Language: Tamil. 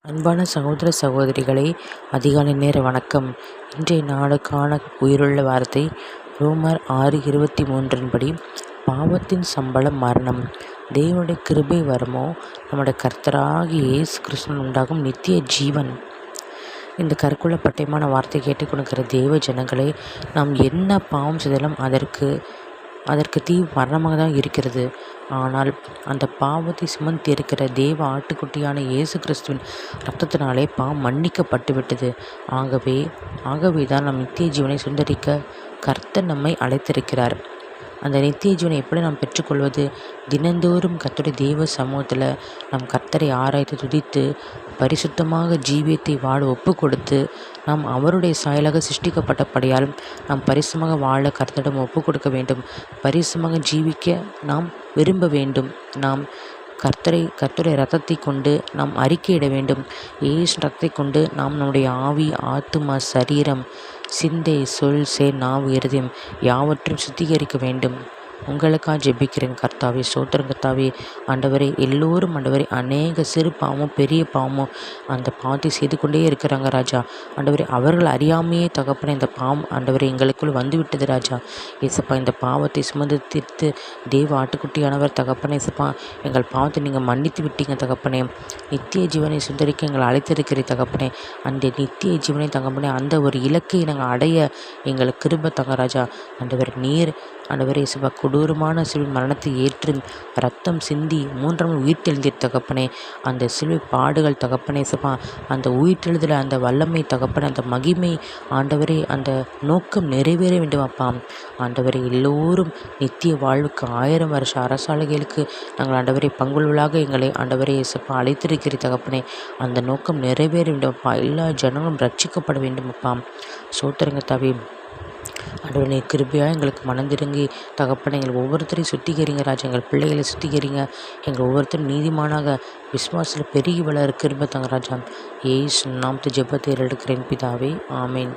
அன்பான சகோதர சகோதரிகளே, அதிகாலை நேர வணக்கம். இன்றைய நாளுக்கான உயிருள்ள வார்த்தை ரோமர் 6:23 படி, பாவத்தின் சம்பளம் மரணம், தேவனுடைய கிருபை வரமோ நம்முடைய கர்த்தராகிய இயேசு கிறிஸ்துவின் உண்டாகும் நித்திய ஜீவன். இந்த கருக்குள்ள பட்டயமான வார்த்தை கேட்டுக்கொடுக்கிற தேவ ஜனங்களே, நாம் என்ன பாவம் செய்தாலும் அதற்கு தீவு மரணமாக தான் இருக்கிறது. ஆனால் அந்த பாவத்தை சுமந்து இருக்கிற தேவ ஆட்டுக்குட்டியான இயேசு கிறிஸ்துவின் இரத்தத்தினாலே பாவம் மன்னிக்கப்பட்டு விட்டது. ஆகவே தான் நம் நித்திய ஜீவனை சுந்தரிக்க கர்த்தர் நம்மை அழைத்திருக்கிறார். அந்த நித்திய ஜீவனை எப்படி நாம் பெற்றுக்கொள்வது? தினந்தோறும் கர்த்தருடைய தேவ சமூகத்தில் நம் கர்த்தரை ஆராய்ந்து துதித்து பரிசுத்தமாக ஜீவியத்தை வாழ ஒப்பு கொடுத்து, நாம் அவருடைய சாயலாக சிருஷ்டிக்கப்பட்டபடியால் நாம் பரிசுமாக வாழ கர்த்தரிடம் ஒப்பு கொடுக்க வேண்டும். பரிசுமாக ஜீவிக்க நாம் விரும்ப வேண்டும். நாம் கர்த்தருடைய இரத்தத்தை கொண்டு நாம் அறிக்கையிட வேண்டும். இயேசு இரத்தத்தை கொண்டு நாம் நம்முடைய ஆவி, ஆத்துமா, சரீரம், சிந்தை, சொல், செயல், நாவு, இருதயம் யாவற்றையும் சுத்திகரிக்க வேண்டும். உங்களுக்காக ஜெபிக்கிறேன். கர்த்தாவே, ஸ்தோத்திரம் கர்த்தாவே. ஆண்டவரே, எல்லோரும் ஆண்டவரே அநேக சிறு பாவமும் பெரிய பாவமும் அந்த பாவத்தை செய்து கொண்டே இருக்கிறாங்க ராஜா. ஆண்டவரே, அவர்கள் அறியாமையே தகப்பனே இந்த பாவம் ஆண்டவரே எங்களுக்குள் வந்துவிட்டது ராஜா. ஏசப்பா, இந்த பாவத்தை சுமந்து தீர்த்து தேவ ஆட்டுக்குட்டியானவர் தகப்பனே ஏசப்பா, எங்கள் பாவத்தை நீங்கள் மன்னித்து விட்டீங்க தகப்பனே. நித்திய ஜீவனை சுந்தரிக்க எங்களை அழைத்திருக்கிறீர் தகப்பனே. அந்த நித்திய ஜீவனை தகப்பனே, அந்த ஒரு இலக்கை நாங்கள் அடைய எங்களுக்கு கிருபை தங்க ராஜா. ஆண்டவர், நீர் ஆண்டவரே இயேசுவா கொடூரமான சிலுவை மரணத்தை ஏற்று ரத்தம் சிந்தி 3ஆம் நாள் உயிர்த்தெழுந்தீர் தகப்பனே. அந்த சிலுவை பாடுகள் தகப்பனே இயேசுவா, அந்த உயிர்த்தெழுதல், அந்த வல்லமை தகப்பனே, அந்த மகிமை ஆண்டவரே, அந்த நோக்கம் நிறைவேற வேண்டும் அப்பா. ஆண்டவரே, எல்லோரும் நித்திய வாழ்வுக்கு 1000 வருஷ அரசாலைகளுக்கு நாங்கள் ஆண்டவரை பங்குள்ளாக எங்களை ஆண்டவரே இயேசுப்பா அழைத்திருக்கிறீர் தகப்பனே. அந்த நோக்கம் நிறைவேற வேண்டும் அப்பா. எல்லா ஜனங்களும் ரட்சிக்கப்பட வேண்டும் அப்பா. ஸ்தோத்திரங்க கர்த்தாவே. ஆண்டவரே, நீர் கிருபையாக எங்களுக்கு மனந்திருங்கி தகப்பனை எங்கள் ஒவ்வொருத்தரையும் சுத்திகரிங்க ராஜா. எங்கள் பிள்ளைகளை சுத்திகரிங்க. எங்கள் ஒவ்வொருத்தரும் நீதிமானாக விசுவாசத்தில் பெருகி வளர கிருபை தங்க ராஜா. ஏசு நாமத்து ஜெபத்தை எடுக்கிறேன் பிதாவே, ஆமேன்.